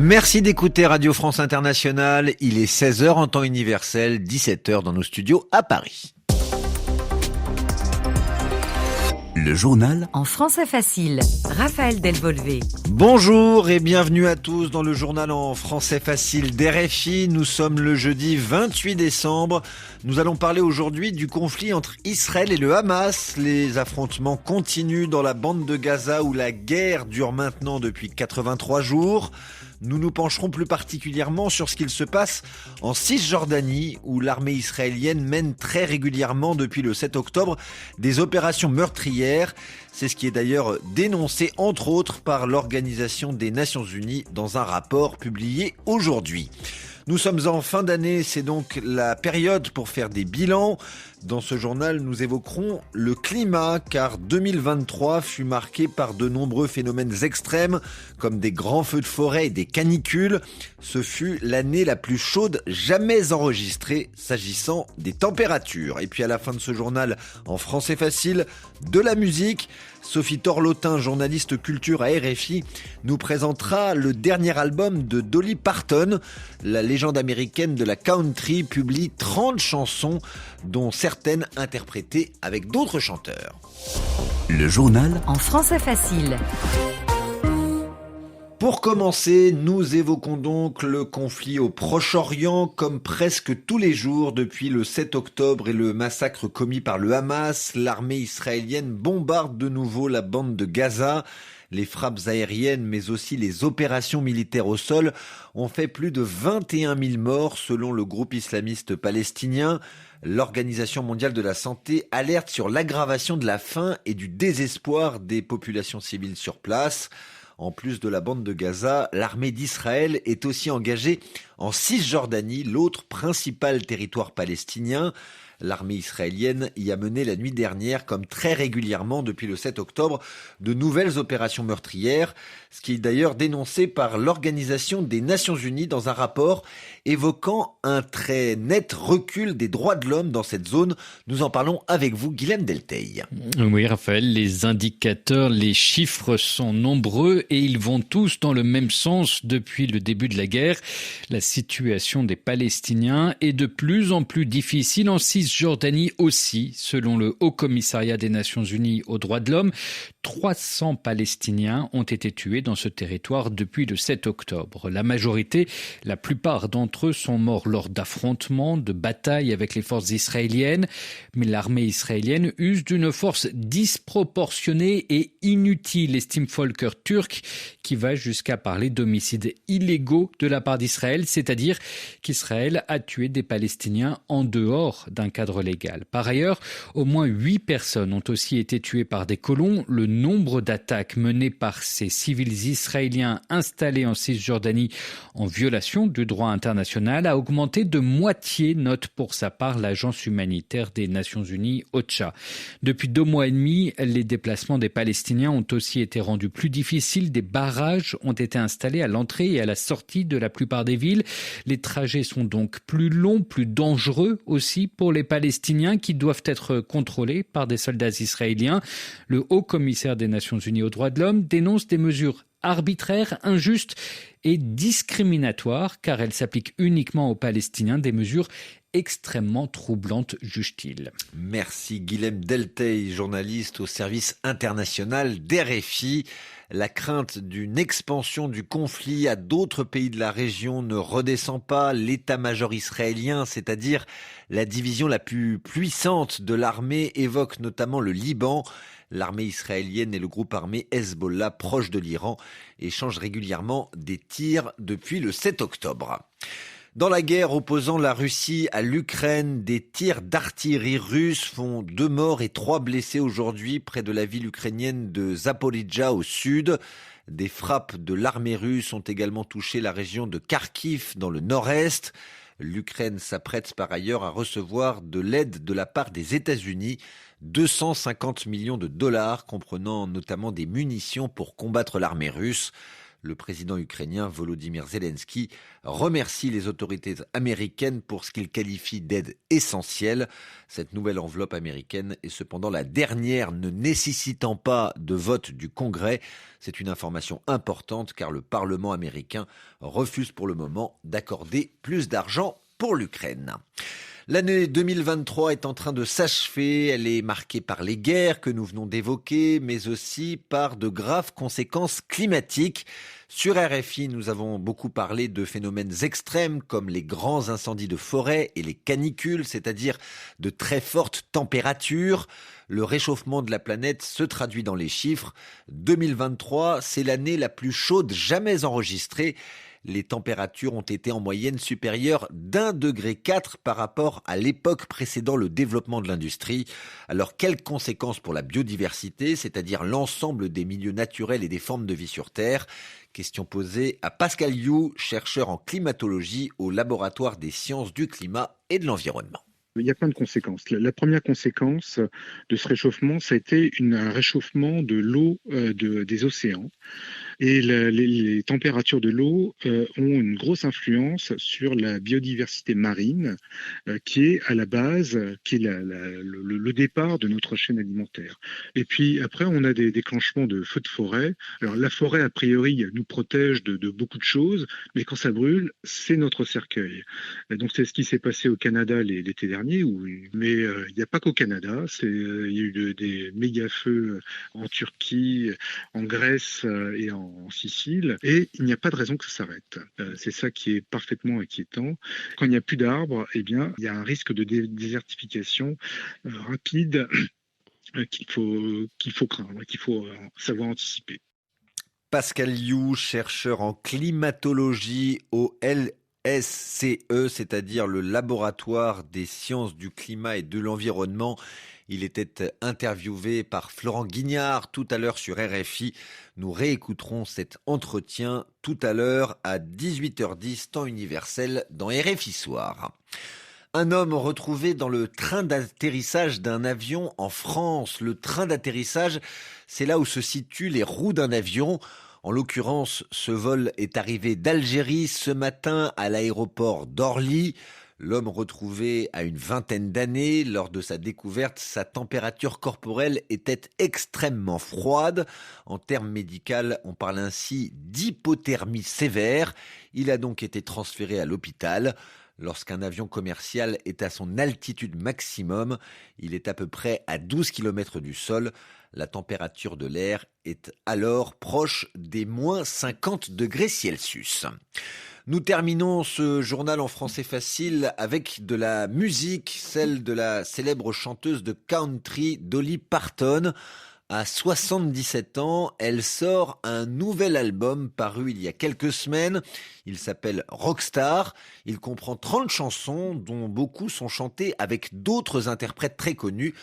Merci d'écouter Radio France Internationale. Il est 16h en temps universel, 17h dans nos studios à Paris. Le journal en français facile. Raphaël Delvolvé. Bonjour et bienvenue à tous dans le journal en français facile d'RFI. Nous sommes le jeudi 28 décembre. Nous allons parler aujourd'hui du conflit entre Israël et le Hamas. Les affrontements continuent dans la bande de Gaza où la guerre dure maintenant depuis 83 jours. Nous nous pencherons plus particulièrement sur ce qu'il se passe en Cisjordanie, où l'armée israélienne mène très régulièrement depuis le 7 octobre des opérations meurtrières. C'est ce qui est d'ailleurs dénoncé entre autres par l'Organisation des Nations Unies dans un rapport publié aujourd'hui. Nous sommes en fin d'année, c'est donc la période pour faire des bilans. Dans ce journal, nous évoquerons le climat, car 2023 fut marqué par de nombreux phénomènes extrêmes, comme des grands feux de forêt et des canicules. Ce fut l'année la plus chaude jamais enregistrée, s'agissant des températures. Et puis à la fin de ce journal, en français facile, de la musique. Sophie Torlotin, journaliste culture à RFI, nous présentera le dernier album de Dolly Parton. La légende américaine de la country publie 30 chansons, dont certaines interprétées avec d'autres chanteurs. Le journal en français facile. Pour commencer, nous évoquons donc le conflit au Proche-Orient, comme presque tous les jours depuis le 7 octobre et le massacre commis par le Hamas. L'armée israélienne bombarde de nouveau la bande de Gaza. Les frappes aériennes, mais aussi les opérations militaires au sol, ont fait plus de 21 000 morts selon le groupe islamiste palestinien. L'Organisation mondiale de la santé alerte sur l'aggravation de la faim et du désespoir des populations civiles sur place. En plus de la bande de Gaza, l'armée d'Israël est aussi engagée en Cisjordanie, l'autre principal territoire palestinien. L'armée israélienne y a mené la nuit dernière, comme très régulièrement depuis le 7 octobre, de nouvelles opérations meurtrières, ce qui est d'ailleurs dénoncé par l'Organisation des Nations Unies dans un rapport évoquant un très net recul des droits de l'homme dans cette zone. Nous en parlons avec vous, Guilhem Delteil. Oui, Raphaël, les indicateurs, les chiffres sont nombreux et ils vont tous dans le même sens depuis le début de la guerre. La situation des Palestiniens est de plus en plus difficile en Cisjordanie aussi, selon le Haut Commissariat des Nations Unies aux droits de l'homme. 300 Palestiniens ont été tués dans ce territoire depuis le 7 octobre. La majorité, la plupart d'entre eux sont morts lors d'affrontements, de batailles avec les forces israéliennes. Mais l'armée israélienne use d'une force disproportionnée et inutile, estime Volker Türk, qui va jusqu'à parler d'homicides illégaux de la part d'Israël, c'est-à-dire qu'Israël a tué des Palestiniens en dehors d'un cadre légal. Par ailleurs, au moins 8 personnes ont aussi été tuées par des colons. Le nombre d'attaques menées par ces civils israéliens installés en Cisjordanie en violation du droit international a augmenté de moitié, note pour sa part l'agence humanitaire des Nations Unies, OCHA. Depuis 2 mois et demi, les déplacements des Palestiniens ont aussi été rendus plus difficiles. Des barrages ont été installés à l'entrée et à la sortie de la plupart des villes. Les trajets sont donc plus longs, plus dangereux aussi pour les Palestiniens qui doivent être contrôlés par des soldats israéliens. Le Haut Commissaire des Nations Unies aux droits de l'homme dénonce des mesures arbitraires, injustes et discriminatoires car elles s'appliquent uniquement aux Palestiniens, des mesures extrêmement troublantes, juge-t-il. Merci Guilhem Delteil, journaliste au service international d'RFI. La crainte d'une expansion du conflit à d'autres pays de la région ne redescend pas. L'état-major israélien, c'est-à-dire la division la plus puissante de l'armée, évoque notamment le Liban. L'armée israélienne et le groupe armé Hezbollah, proche de l'Iran, échangent régulièrement des tirs depuis le 7 octobre. Dans la guerre opposant la Russie à l'Ukraine, des tirs d'artillerie russe font 2 morts et 3 blessés aujourd'hui près de la ville ukrainienne de Zaporijjia au sud. Des frappes de l'armée russe ont également touché la région de Kharkiv dans le nord-est. L'Ukraine s'apprête par ailleurs à recevoir de l'aide de la part des États-Unis, 250 millions de dollars, comprenant notamment des munitions pour combattre l'armée russe. Le président ukrainien Volodymyr Zelensky remercie les autorités américaines pour ce qu'il qualifie d'aide essentielle. Cette nouvelle enveloppe américaine est cependant la dernière ne nécessitant pas de vote du Congrès. C'est une information importante car le Parlement américain refuse pour le moment d'accorder plus d'argent pour l'Ukraine. L'année 2023 est en train de s'achever, elle est marquée par les guerres que nous venons d'évoquer, mais aussi par de graves conséquences climatiques. Sur RFI, nous avons beaucoup parlé de phénomènes extrêmes comme les grands incendies de forêt et les canicules, c'est-à-dire de très fortes températures. Le réchauffement de la planète se traduit dans les chiffres. 2023, c'est l'année la plus chaude jamais enregistrée. Les températures ont été en moyenne supérieures d'1,4 degré par rapport à l'époque précédant le développement de l'industrie. Alors, quelles conséquences pour la biodiversité, c'est-à-dire l'ensemble des milieux naturels et des formes de vie sur Terre? Question posée à Pascal You, chercheur en climatologie au laboratoire des sciences du climat et de l'environnement. Il y a plein de conséquences. La première conséquence de ce réchauffement, ça a été un réchauffement de l'eau des océans. Et les températures de l'eau ont une grosse influence sur la biodiversité marine, qui est à la base, qui est le départ de notre chaîne alimentaire. Et puis après, on a des déclenchements de feux de forêt. Alors la forêt, a priori, nous protège de beaucoup de choses, mais quand ça brûle, c'est notre cercueil. Et donc c'est ce qui s'est passé au Canada l'été dernier. Mais il n'y a pas qu'au Canada, il y a eu des méga feux en Turquie, en Grèce et en Sicile, et il n'y a pas de raison que ça s'arrête. C'est ça qui est parfaitement inquiétant. Quand il n'y a plus d'arbres, eh bien, il y a un risque de désertification rapide qu'il faut craindre, qu'il faut savoir anticiper. Pascal You, chercheur en climatologie au LSCE, c'est-à-dire le laboratoire des sciences du climat et de l'environnement. Il était interviewé par Florent Guignard tout à l'heure sur RFI. Nous réécouterons cet entretien tout à l'heure à 18h10, temps universel dans RFI Soir. Un homme retrouvé dans le train d'atterrissage d'un avion en France. Le train d'atterrissage, c'est là où se situent les roues d'un avion. En l'occurrence, ce vol est arrivé d'Algérie ce matin à l'aéroport d'Orly. L'homme retrouvé à une vingtaine d'années, lors de sa découverte, sa température corporelle était extrêmement froide. En termes médicaux, on parle ainsi d'hypothermie sévère. Il a donc été transféré à l'hôpital. Lorsqu'un avion commercial est à son altitude maximum, il est à peu près à 12 km du sol. La température de l'air est alors proche des moins 50 degrés Celsius. Nous terminons ce journal en français facile avec de la musique, celle de la célèbre chanteuse de country Dolly Parton. À 77 ans, elle sort un nouvel album paru il y a quelques semaines. Il s'appelle Rockstar. Il comprend 30 chansons dont beaucoup sont chantées avec d'autres interprètes très connus.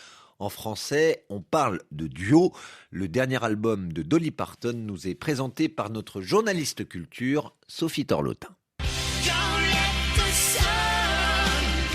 En français, on parle de duo. Le dernier album de Dolly Parton nous est présenté par notre journaliste culture, Sophie Torlotin.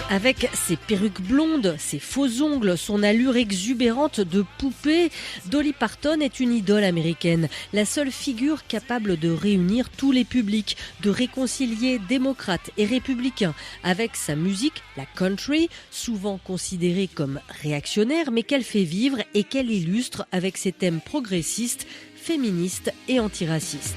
Avec ses perruques blondes, ses faux ongles, son allure exubérante de poupée, Dolly Parton est une idole américaine. La seule figure capable de réunir tous les publics, de réconcilier démocrates et républicains. Avec sa musique, la country, souvent considérée comme réactionnaire, mais qu'elle fait vivre et qu'elle illustre avec ses thèmes progressistes, féministes et antiracistes.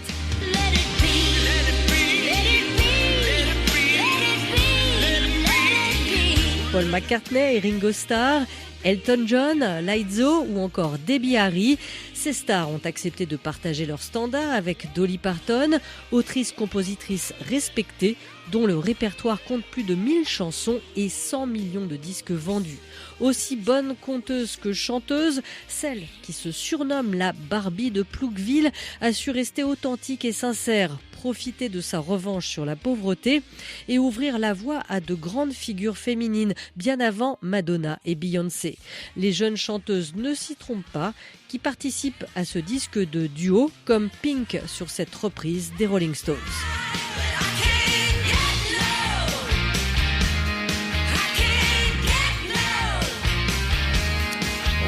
Paul McCartney et Ringo Starr, Elton John, Lizzo ou encore Debbie Harry. Ces stars ont accepté de partager leur standard avec Dolly Parton, autrice-compositrice respectée, dont le répertoire compte plus de 1000 chansons et 100 millions de disques vendus. Aussi bonne conteuse que chanteuse, celle qui se surnomme la Barbie de Plouqueville a su rester authentique et sincère, profiter de sa revanche sur la pauvreté et ouvrir la voie à de grandes figures féminines, bien avant Madonna et Beyoncé. Les jeunes chanteuses ne s'y trompent pas, qui participent à ce disque de duo, comme Pink sur cette reprise des Rolling Stones.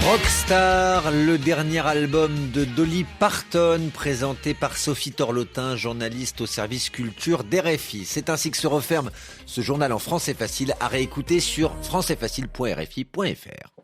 Rockstar, le dernier album de Dolly Parton, présenté par Sophie Torlotin, journaliste au service culture d'RFI. C'est ainsi que se referme ce journal en français facile, à réécouter sur françaisfacile.rfi.fr.